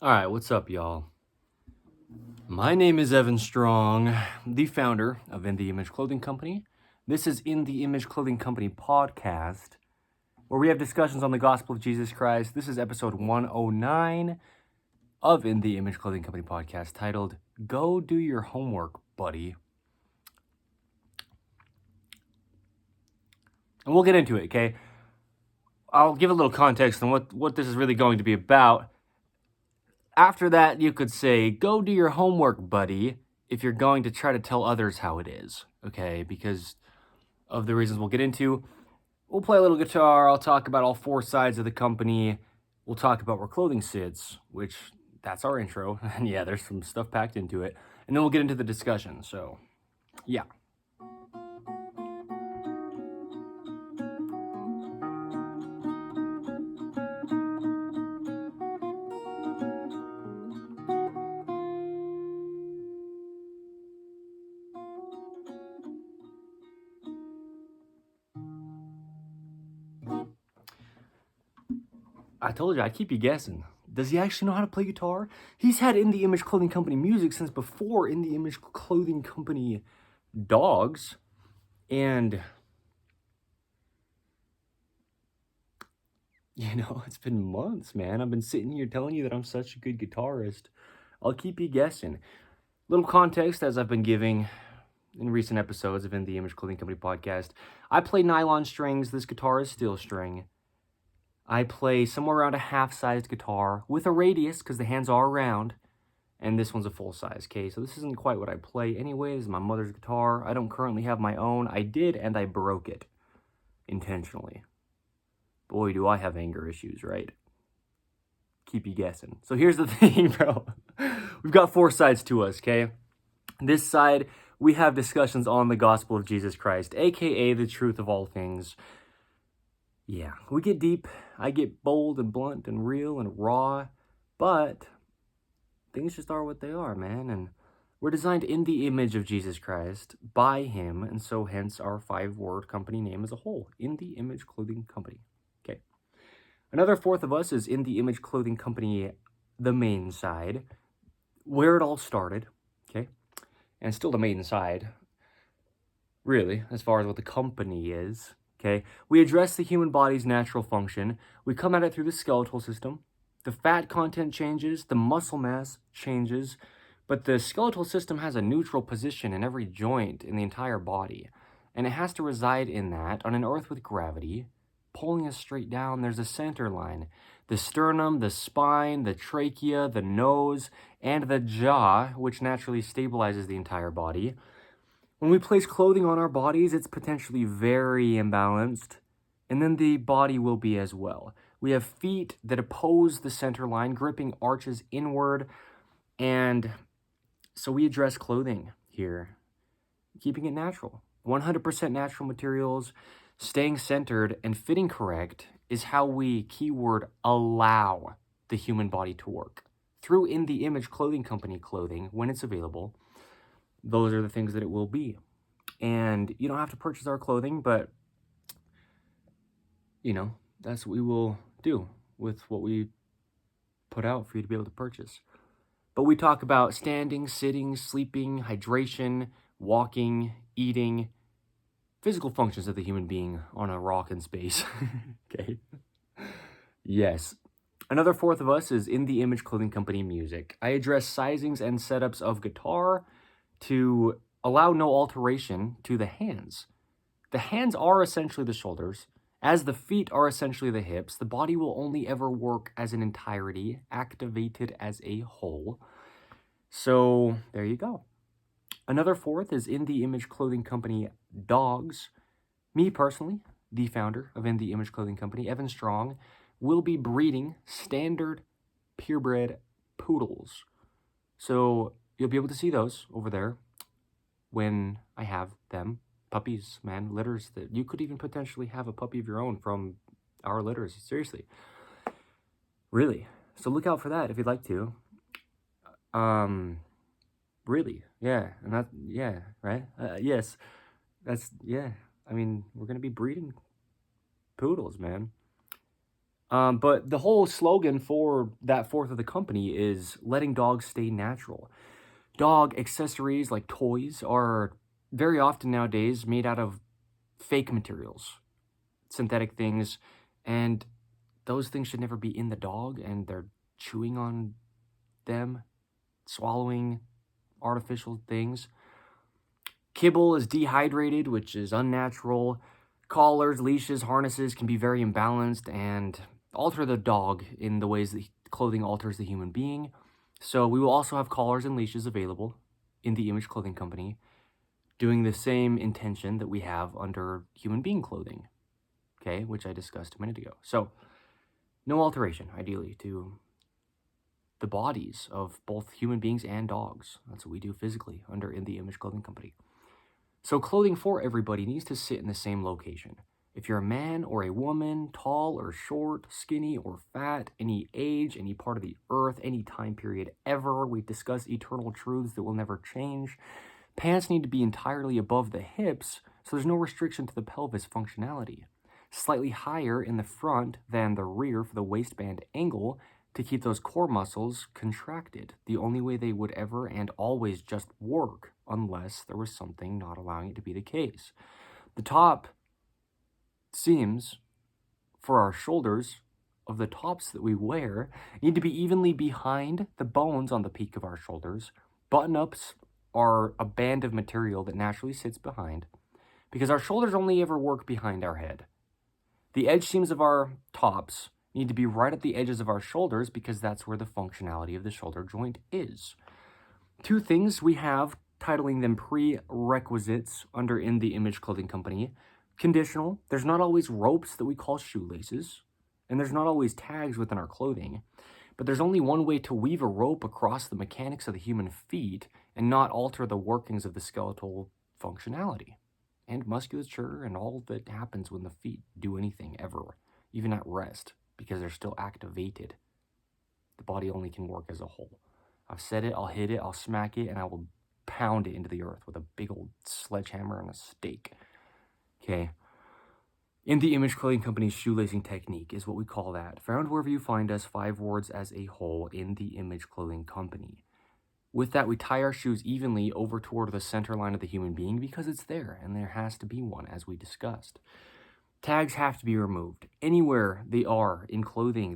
Alright, what's up, y'all? My name is Evan Strong, the founder of In The Image Clothing Company. This is In The Image Clothing Company Podcast, where we have discussions on the gospel of Jesus Christ. This is episode 109 of In The Image Clothing Company Podcast, titled, Go Do Your Homework, Buddy. And we'll get into it, okay? I'll give a little context on what this is really going to be about. After that, you could say, go do your homework, buddy, if you're going to try to tell others how it is, okay? Because of the reasons we'll get into. We'll play a little guitar. I'll talk about all four sides of the company. We'll talk about where clothing sits, which that's our intro. And yeah, there's some stuff packed into it. And then we'll get into the discussion. So, yeah. I told you, I keep you guessing. Does he actually know how to play guitar? He's had In The Image Clothing Company music since before In The Image Clothing Company dogs. And, you know, it's been months, man. I've been sitting here telling you that I'm such a good guitarist. I'll keep you guessing. Little context, as I've been giving in recent episodes of In The Image Clothing Company Podcast. I play nylon strings. This guitar is steel string. I play somewhere around a half-sized guitar with a radius because the hands are round, and this one's a full-size, okay? So this isn't quite what I play anyway. This is my mother's guitar. I don't currently have my own. I did, and I broke it intentionally. Boy, do I have anger issues, right? Keep you guessing. So here's the thing, bro. We've got four sides to us, okay? This side, we have discussions on the gospel of Jesus Christ, aka the truth of all things. Yeah, we get deep. I get bold and blunt and real and raw, but things just are what they are, man. And we're designed in the image of Jesus Christ by him, and so hence our 5-word company name as a whole, In The Image Clothing Company. Okay. Another fourth of us is In The Image Clothing Company, the main side, where it all started, okay? And still the main side, really, as far as what the company is. Okay, we address the human body's natural function. We come at it through the skeletal system. The fat content changes, the muscle mass changes, but the skeletal system has a neutral position in every joint in the entire body, and it has to reside in that on an earth with gravity, pulling us straight down. There's a center line. The sternum, the spine, the trachea, the nose, and the jaw, which naturally stabilizes the entire body. When we place clothing on our bodies, it's potentially very imbalanced, and then the body will be as well. We have feet that oppose the center line, gripping arches inward, and so we address clothing here, keeping it natural. 100% natural materials, staying centered, and fitting correct is how we, keyword, allow the human body to work. Through In The Image Clothing Company clothing, when it's available, those are the things that it will be. And you don't have to purchase our clothing, but, you know, that's what we will do with what we put out for you to be able to purchase. But we talk about standing, sitting, sleeping, hydration, walking, eating, physical functions of the human being on a rock in space. Okay. Yes. Another fourth of us is In The Image Clothing Company music. I address sizings and setups of guitar to allow no alteration to the hands. The hands are essentially the shoulders, as the feet are essentially the hips. The body will only ever work as an entirety, activated as a whole. So there you go. Another fourth is In The Image Clothing Company dogs. Me personally, the founder of In The Image Clothing Company, Evan Strong, will be breeding standard purebred poodles. So you'll be able to see those over there when I have them. Puppies, man, litters that you could even potentially have a puppy of your own from our litters. Seriously. Really. So look out for that if you'd like to. Really. Yeah. And that, yeah, right? Yes. That's, yeah. I mean, we're going to be breeding poodles, man. But the whole slogan for that fourth of the company is letting dogs stay natural. Dog accessories like toys are very often nowadays made out of fake materials, synthetic things, and those things should never be in the dog, and they're chewing on them, swallowing artificial things. Kibble is dehydrated, which is unnatural. Collars, leashes, harnesses can be very imbalanced and alter the dog in the ways that clothing alters the human being. So we will also have collars and leashes available in the Image Clothing Company, doing the same intention that we have under human being clothing, okay, which I discussed a minute ago. So no alteration, ideally, to the bodies of both human beings and dogs. That's what we do physically under In the Image Clothing Company. So clothing for everybody needs to sit in the same location. If you're a man or a woman, tall or short, skinny or fat, any age, any part of the earth, any time period ever, we discuss eternal truths that will never change. Pants need to be entirely above the hips, so there's no restriction to the pelvis functionality. Slightly higher in the front than the rear for the waistband angle to keep those core muscles contracted. The only way they would ever and always just work, unless there was something not allowing it to be the case. The top seams for our shoulders of the tops that we wear need to be evenly behind the bones on the peak of our shoulders. Button-ups are a band of material that naturally sits behind because our shoulders only ever work behind our head. The edge seams of our tops need to be right at the edges of our shoulders because that's where the functionality of the shoulder joint is. Two things we have, titling them prerequisites under In the Image Clothing Company. Conditional, there's not always ropes that we call shoelaces, and there's not always tags within our clothing, but there's only one way to weave a rope across the mechanics of the human feet and not alter the workings of the skeletal functionality and musculature and all that happens when the feet do anything ever, even at rest, because they're still activated. The body only can work as a whole. I've said it, I'll hit it, I'll smack it, and I will pound it into the earth with a big old sledgehammer and a stake. Okay. In the Image Clothing Company's shoelacing technique is what we call that. Found wherever you find us, 5 words as a whole, In the Image Clothing Company. With that, we tie our shoes evenly over toward the center line of the human being because it's there, and there has to be one, as we discussed. Tags have to be removed anywhere they are in clothing.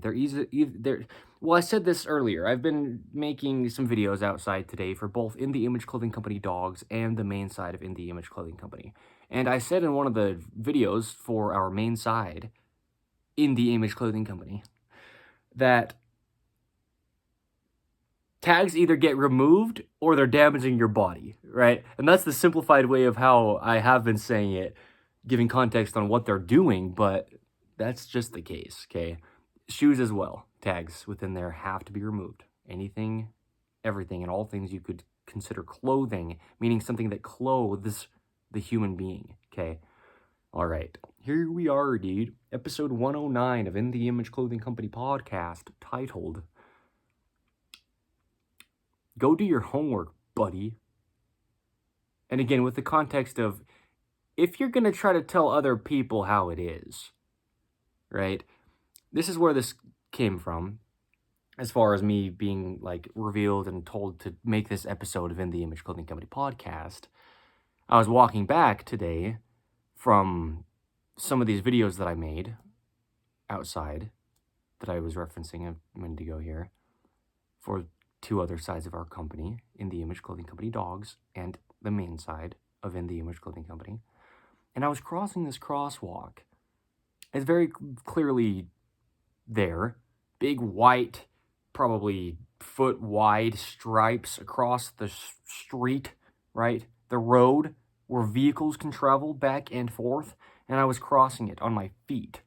Well, I said this earlier. I've been making some videos outside today for both In the Image Clothing Company dogs and the main side of In the Image Clothing Company. And I said in one of the videos for our main side, In the Image Clothing Company, that tags either get removed or they're damaging your body, right? And that's the simplified way of how I have been saying it, giving context on what they're doing, but that's just the case, okay? Shoes as well, tags within there have to be removed. Anything, everything, and all things you could consider clothing, meaning something that clothes the human being, okay? All right, here we are, dude. Episode 109 of In the Image Clothing Company podcast, titled, Go do your homework, buddy. And again, with the context of, if you're going to try to tell other people how it is, right? This is where this came from, as far as me being, like, revealed and told to make this episode of In the Image Clothing Company podcast. I was walking back today from some of these videos that I made outside that I was referencing a minute ago here for 2 other sides of our company, In the Image Clothing Company dogs and the main side of In the Image Clothing Company. And I was crossing this crosswalk. It's very clearly there. Big white, probably foot wide stripes across the street, right? The road where vehicles can travel back and forth. And I was crossing it on my feet.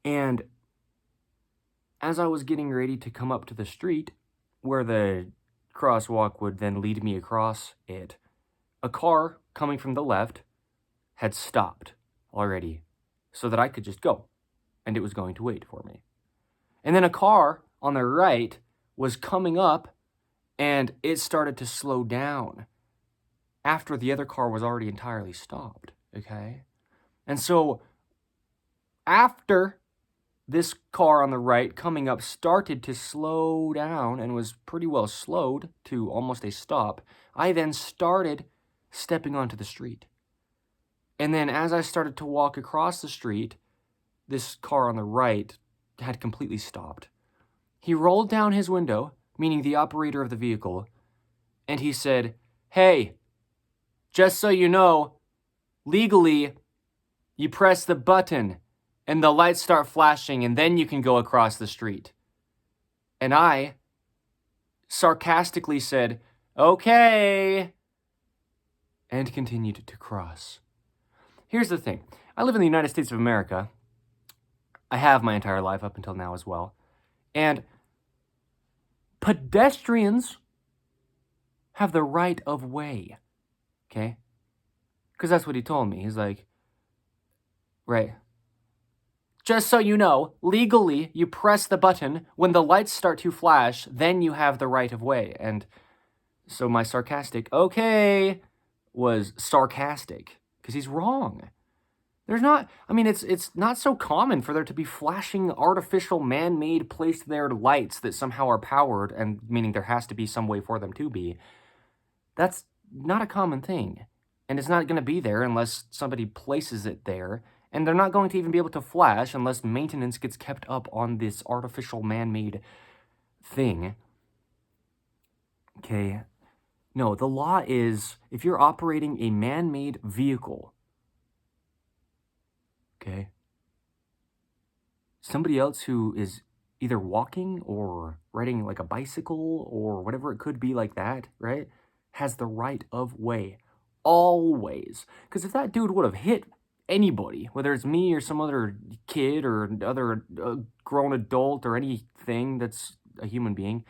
And as I was getting ready to come up to the street where the crosswalk would then lead me across it, a car coming from the left had stopped already so that I could just go, and it was going to wait for me. And then a car on the right was coming up, and it started to slow down after the other car was already entirely stopped, okay? And so after this car on the right coming up started to slow down and was pretty well slowed to almost a stop. I then started stepping onto the street. And then as I started to walk across the street, this car on the right had completely stopped. He rolled down his window, meaning the operator of the vehicle, and he said, "Hey, just so you know, legally, you press the button and the lights start flashing and then you can go across the street." And I sarcastically said, "Okay," and continued to cross. Here's the thing. I live in the United States of America. I have my entire life up until now as well. And pedestrians have the right of way, okay? Because that's what he told me. He's like, right. "Just so you know, legally, you press the button. When the lights start to flash, then you have the right of way." And so my sarcastic, "Okay," was sarcastic, because he's wrong. It's not so common for there to be flashing artificial man-made placed there lights that somehow are powered, and meaning there has to be some way for them to be. That's not a common thing. And it's not going to be there unless somebody places it there. And they're not going to even be able to flash unless maintenance gets kept up on this artificial man-made thing. Okay. No, the law is if you're operating a man-made vehicle, okay, somebody else who is either walking or riding like a bicycle or whatever it could be like that, right, has the right of way. Always. Because if that dude would have hit anybody, whether it's me or some other kid or other grown adult or anything that's a human being,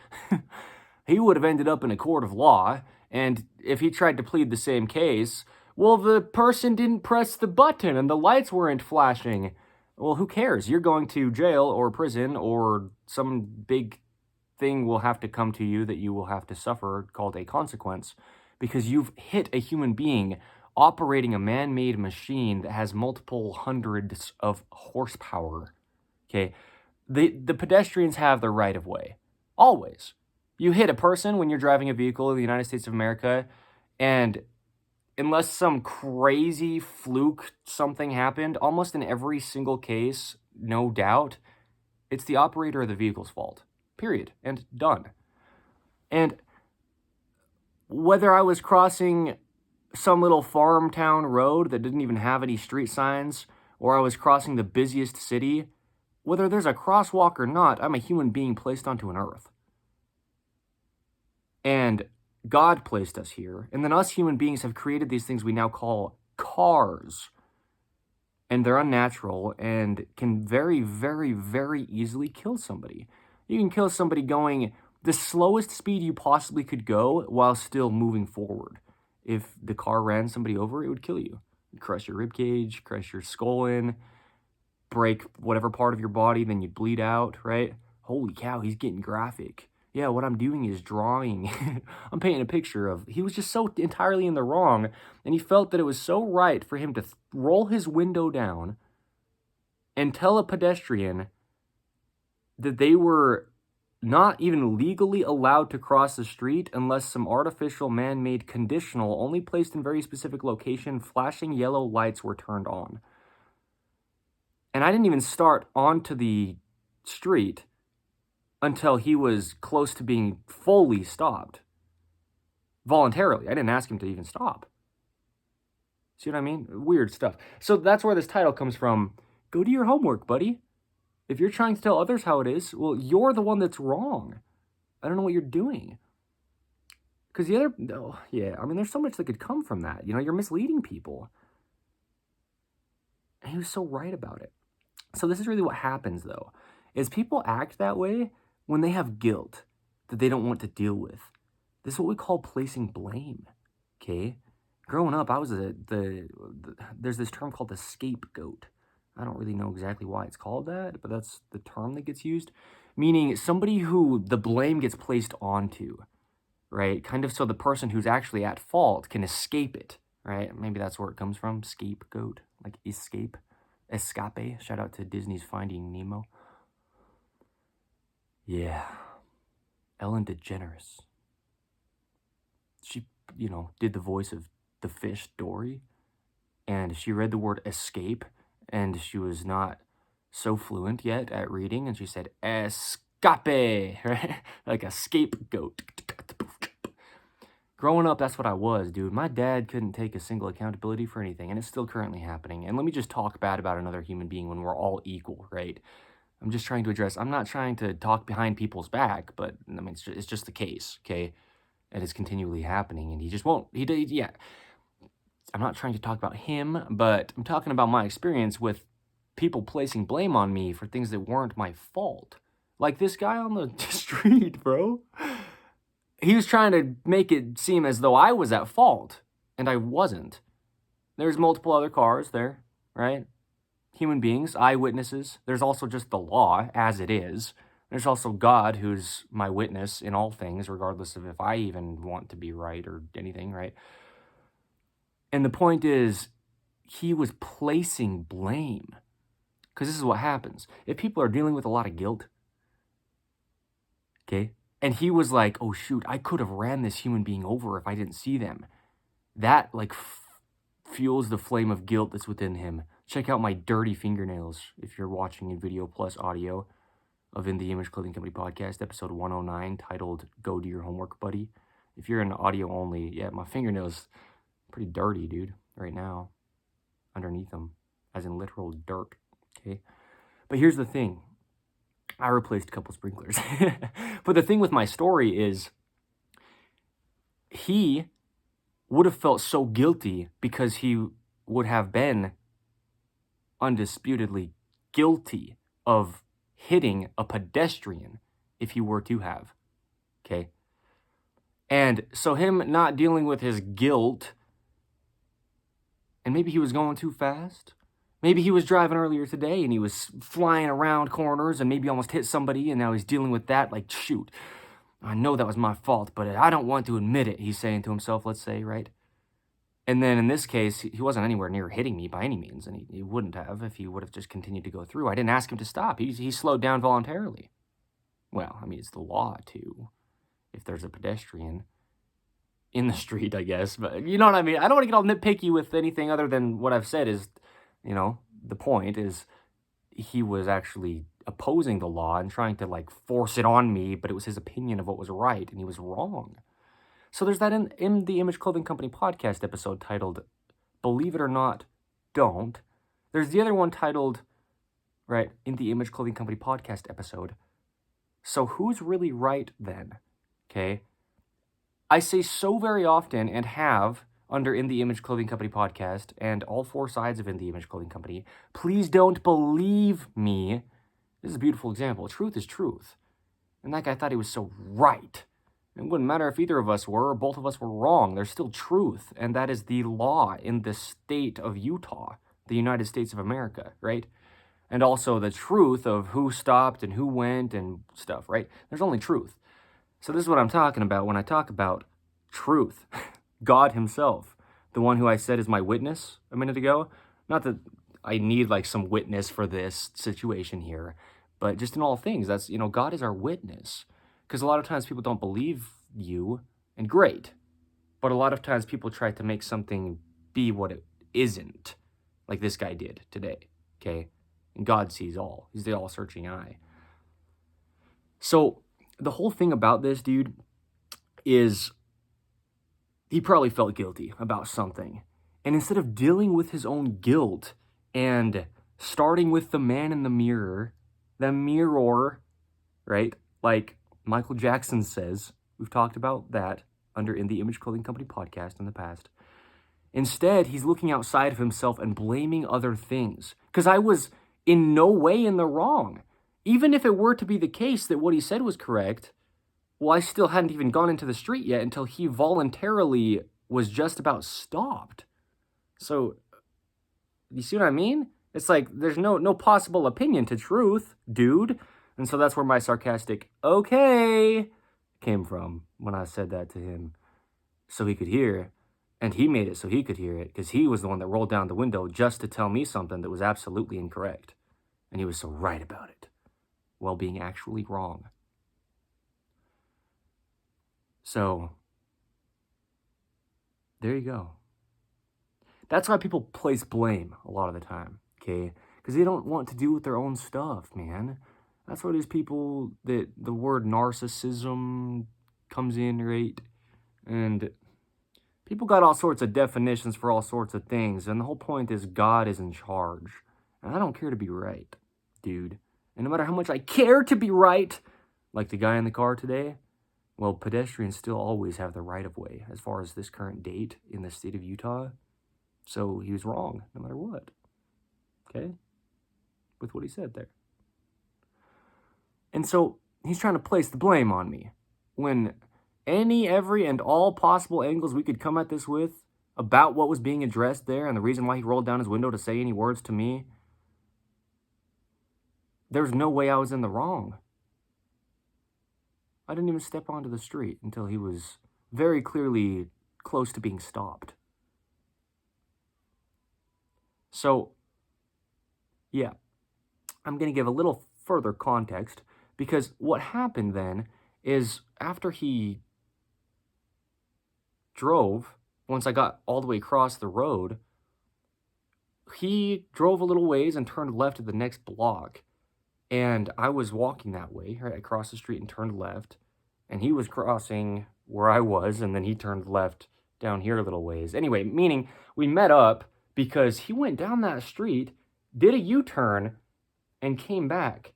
he would have ended up in a court of law. And if he tried to plead the same case, well, the person didn't press the button and the lights weren't flashing. Well, who cares? You're going to jail or prison, or some big thing will have to come to you that you will have to suffer, called a consequence, because you've hit a human being operating a man-made machine that has multiple hundreds of horsepower. Okay, the pedestrians have the right of way. Always. You hit a person when you're driving a vehicle in the United States of America, and unless some crazy fluke something happened, almost in every single case, no doubt, it's the operator of the vehicle's fault. Period. And done. And whether I was crossing some little farm town road that didn't even have any street signs, or I was crossing the busiest city, whether there's a crosswalk or not, I'm a human being placed onto an earth. And God placed us here, and then us human beings have created these things we now call cars. And they're unnatural and can very, very, very easily kill somebody. You can kill somebody going the slowest speed you possibly could go while still moving forward. If the car ran somebody over, it would kill you. It'd crush your ribcage, crush your skull in, break whatever part of your body, then you'd bleed out, right? Holy cow, he's getting graphic. Yeah, what I'm doing is drawing. I'm painting a picture of, he was just so entirely in the wrong, and he felt that it was so right for him to roll his window down and tell a pedestrian that they were not even legally allowed to cross the street unless some artificial man-made conditional, only placed in very specific location, flashing yellow lights were turned on. And I didn't even start onto the street until he was close to being fully stopped. Voluntarily. I didn't ask him to even stop. See what I mean? Weird stuff. So that's where this title comes from. Go do your homework, buddy. If you're trying to tell others how it is, well, you're the one that's wrong. I don't know what you're doing. Because there's so much that could come from that. You're misleading people. And he was so right about it. So this is really what happens, though, is people act that way when they have guilt that they don't want to deal with. This is what we call placing blame, okay? Growing up, I was there's this term called the scapegoat. I don't really know exactly why it's called that, but that's the term that gets used, meaning somebody who the blame gets placed onto, right? Kind of so the person who's actually at fault can escape it, right? Maybe that's where it comes from, scapegoat, like escape. Shout out to Disney's Finding Nemo. Yeah, Ellen DeGeneres. She, did the voice of the fish Dory, and she read the word escape, and she was not so fluent yet at reading, and she said, escape, right? Like a scapegoat. Growing up, that's what I was, dude. My dad couldn't take a single accountability for anything, and it's still currently happening. And let me just talk bad about another human being when we're all equal, right? I'm just trying to address, I'm not trying to talk behind people's back, but I mean, it's just the case, okay? And it's continually happening, and he just won't. Yeah. I'm not trying to talk about him, but I'm talking about my experience with people placing blame on me for things that weren't my fault. Like this guy on the street, bro. He was trying to make it seem as though I was at fault, and I wasn't. There's multiple other cars there, right? Human beings, eyewitnesses. There's also just the law as it is. There's also God, who's my witness in all things, regardless of if I even want to be right or anything, right? And the point is, he was placing blame. Because this is what happens. If people are dealing with a lot of guilt, okay, and he was like, oh shoot, I could have ran this human being over if I didn't see them. That like fuels the flame of guilt that's within him. Check out my dirty fingernails if you're watching in video plus audio of In the Image Clothing Company podcast, episode 109, titled Go Do Your Homework, Buddy. If you're in audio only, yeah, my fingernails pretty dirty, dude, right now, underneath them, as in literal dirt, okay? But here's the thing. I replaced a couple sprinklers. But the thing with my story is he would have felt so guilty because he would have been undisputedly guilty of hitting a pedestrian if he were to have, okay? And so him not dealing with his guilt, and maybe he was going too fast. Maybe he was driving earlier today and he was flying around corners and maybe almost hit somebody, and now he's dealing with that. Like, shoot, I know that was my fault, but I don't want to admit it, he's saying to himself, let's say, right? And then in this case, he wasn't anywhere near hitting me by any means, and he wouldn't have if he would have just continued to go through. I didn't ask him to stop. He slowed down voluntarily. Well, I mean, it's the law, too, if there's a pedestrian in the street, I guess. But you know what I mean? I don't want to get all nitpicky with anything other than what I've said is, the point is he was actually opposing the law and trying to, like, force it on me, but it was his opinion of what was right, and he was wrong. So there's that in the Image Clothing Company podcast episode titled, Believe It or Not, Don't. There's the other one titled, right, in the Image Clothing Company podcast episode. So who's really right then? Okay? I say so very often and have under In the Image Clothing Company podcast and all four sides of In the Image Clothing Company, please don't believe me. This is a beautiful example. Truth is truth. And that guy thought he was so right. It wouldn't matter if either of us were or both of us were wrong. There's still truth, and that is the law in the state of Utah, the United States of America, right? And also the truth of who stopped and who went and stuff, right? There's only truth. So this is what I'm talking about when I talk about truth. God himself, the one who I said is my witness a minute ago. Not that I need like some witness for this situation here, but just in all things, that's, God is our witness. Because a lot of times people don't believe you, and great. But a lot of times people try to make something be what it isn't, like this guy did today, okay? And God sees all. He's the all-searching eye. So the whole thing about this dude is he probably felt guilty about something. And instead of dealing with his own guilt and starting with the man in the mirror, right? Like Michael Jackson says, we've talked about that under In the Image Clothing Company podcast in the past. Instead, he's looking outside of himself and blaming other things. Because I was in no way in the wrong. Even if it were to be the case that what he said was correct, well, I still hadn't even gone into the street yet until he voluntarily was just about stopped. So, you see what I mean? It's like there's no possible opinion to truth, dude. And so that's where my sarcastic okay came from when I said that to him so he could hear. And he made it so he could hear it because he was the one that rolled down the window just to tell me something that was absolutely incorrect. And he was so right about it while being actually wrong. So, there you go. That's why people place blame a lot of the time, okay? Because they don't want to deal with their own stuff, man. That's why these people that the word narcissism comes in, right? And people got all sorts of definitions for all sorts of things, and the whole point is God is in charge. And I don't care to be right, dude. And no matter how much I care to be right, like the guy in the car today, well, pedestrians still always have the right of way as far as this current date in the state of Utah. So he was wrong, no matter what. Okay? With what he said there. And so he's trying to place the blame on me when any, every, and all possible angles we could come at this with about what was being addressed there and the reason why he rolled down his window to say any words to me, there's no way I was in the wrong. I didn't even step onto the street until he was very clearly close to being stopped. So, yeah, I'm going to give a little further context because what happened then is after he drove, once I got all the way across the road, he drove a little ways and turned left at the next block. And I was walking that way, right? I crossed the street and turned left. And he was crossing where I was, and then he turned left down here a little ways. Anyway, meaning we met up because he went down that street, did a U-turn, and came back.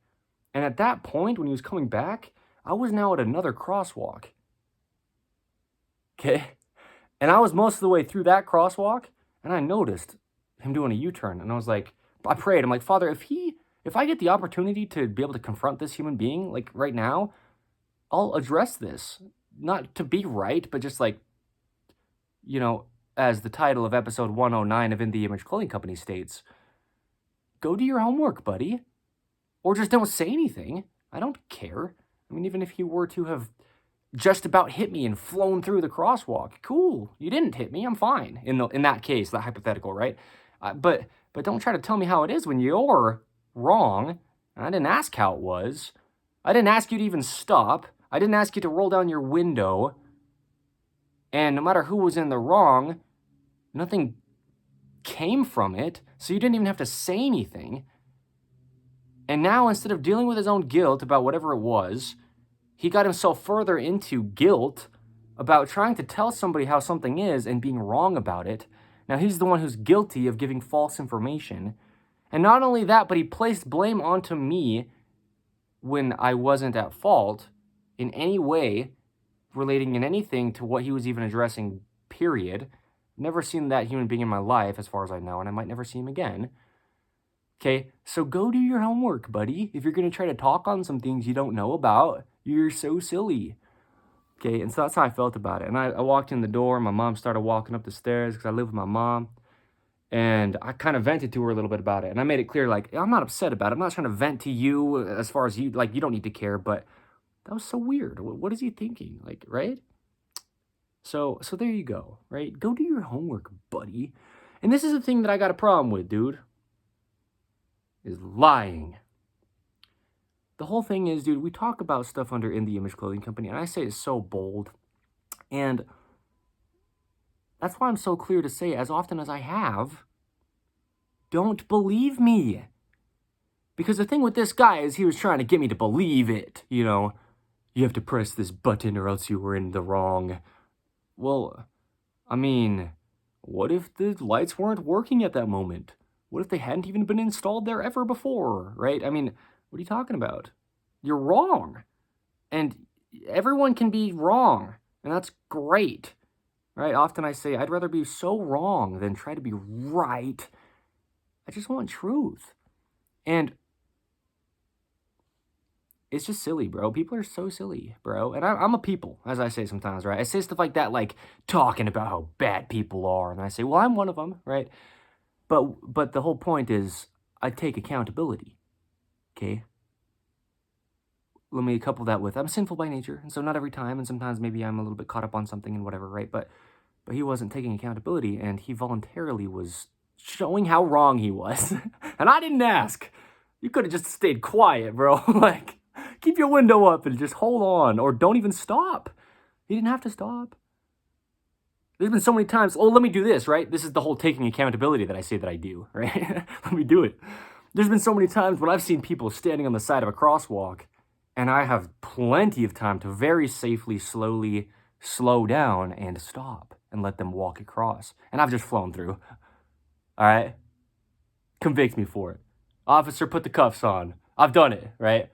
And at that point, when he was coming back, I was now at another crosswalk. Okay? And I was most of the way through that crosswalk, and I noticed him doing a U-turn. And I was like, I prayed. I'm like, Father, if I get the opportunity to be able to confront this human being, like right now, I'll address this. Not to be right, but just like, you know, as the title of episode 109 of In the Image Clothing Company states, go do your homework, buddy. Or just don't say anything. I don't care. I mean, even if he were to have just about hit me and flown through the crosswalk, cool. You didn't hit me. I'm fine in that case, that hypothetical, right? But don't try to tell me how it is when you're wrong. I didn't ask how it was. I didn't ask you to even stop. I didn't ask you to roll down your window. And no matter who was in the wrong, nothing came from it. So you didn't even have to say anything. And now, instead of dealing with his own guilt about whatever it was, he got himself further into guilt about trying to tell somebody how something is and being wrong about it. Now, he's the one who's guilty of giving false information. And not only that, but he placed blame onto me when I wasn't at fault in any way relating in anything to what he was even addressing, period. Never seen that human being in my life, as far as I know, and I might never see him again. Okay, so go do your homework, buddy. If you're going to try to talk on some things you don't know about, you're so silly. Okay, and so that's how I felt about it. And I walked in the door, my mom started walking up the stairs because I live with my mom. And I kind of vented to her a little bit about it. And I made it clear, like, I'm not upset about it. I'm not trying to vent to you as far as you, like, you don't need to care. But that was so weird. What is he thinking? Like, right? So there you go, right? Go do your homework, buddy. And this is the thing that I got a problem with, dude. Is lying. The whole thing is, dude, we talk about stuff under In the Image Clothing Company, and I say it's so bold. And that's why I'm so clear to say, as often as I have, don't believe me. Because the thing with this guy is he was trying to get me to believe it. You know, you have to press this button or else you were in the wrong. Well, I mean, what if the lights weren't working at that moment? What if they hadn't even been installed there ever before, right? I mean, what are you talking about? You're wrong. And everyone can be wrong, and that's great, right? Often I say, I'd rather be so wrong than try to be right. I just want truth. And it's just silly, bro. People are so silly, bro. And I'm a people, as I say sometimes, right? I say stuff like that, like talking about how bad people are. And I say, well, I'm one of them, right? But the whole point is I take accountability, okay? Let me couple that with I'm sinful by nature, and so not every time, and sometimes maybe I'm a little bit caught up on something and whatever, right? But he wasn't taking accountability, and he voluntarily was showing how wrong he was. And I didn't ask. You could have just stayed quiet, bro. Like, keep your window up and just hold on, or don't even stop. He didn't have to stop. There's been so many times, oh, let me do this, right? This is the whole taking accountability that I say that I do, right? Let me do it. There's been so many times when I've seen people standing on the side of a crosswalk, and I have plenty of time to very safely, slowly slow down and stop and let them walk across. And I've just flown through. All right? Convict me for it. Officer, put the cuffs on. I've done it, right?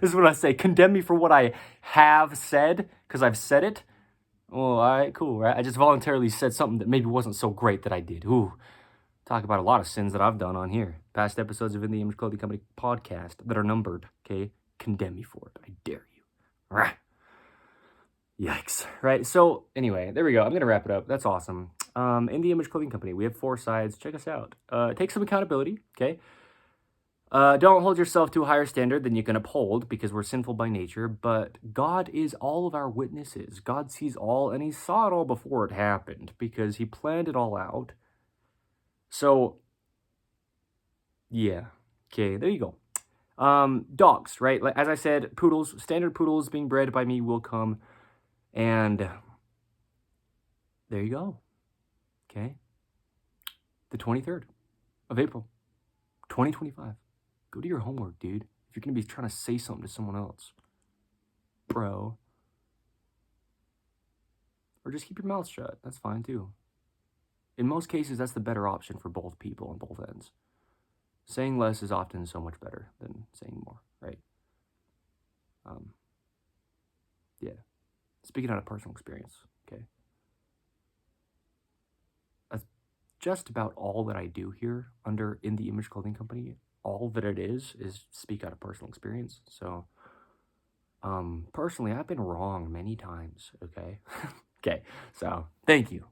This is what I say. Condemn me for what I have said, because I've said it. Well, all right, cool, right? I just voluntarily said something that maybe wasn't so great that I did. Ooh, talk about a lot of sins that I've done on here. Past episodes of In the Image Clothing Company podcast that are numbered, okay? Condemn me for it. I dare you. Rah. Yikes, right? So, anyway, there we go. I'm going to wrap it up. That's awesome. In the Image Clothing Company, we have 4 sides. Check us out. Take some accountability, okay? Don't hold yourself to a higher standard than you can uphold, because we're sinful by nature, but God is all of our witnesses. God sees all, and he saw it all before it happened, because he planned it all out. So, yeah. Okay, there you go. Dogs, right? As I said, poodles, standard poodles being bred by me will come, and there you go. Okay? The 23rd of April, 2025. Go do your homework, dude. If you're going to be trying to say something to someone else, bro. Or just keep your mouth shut. That's fine, too. In most cases, that's the better option for both people on both ends. Saying less is often so much better than saying more, right? Yeah. Speaking out of personal experience, okay? That's just about all that I do here under In the Image Clothing Company. All that it is speak out of personal experience. So, personally, I've been wrong many times, okay? Okay, so thank you.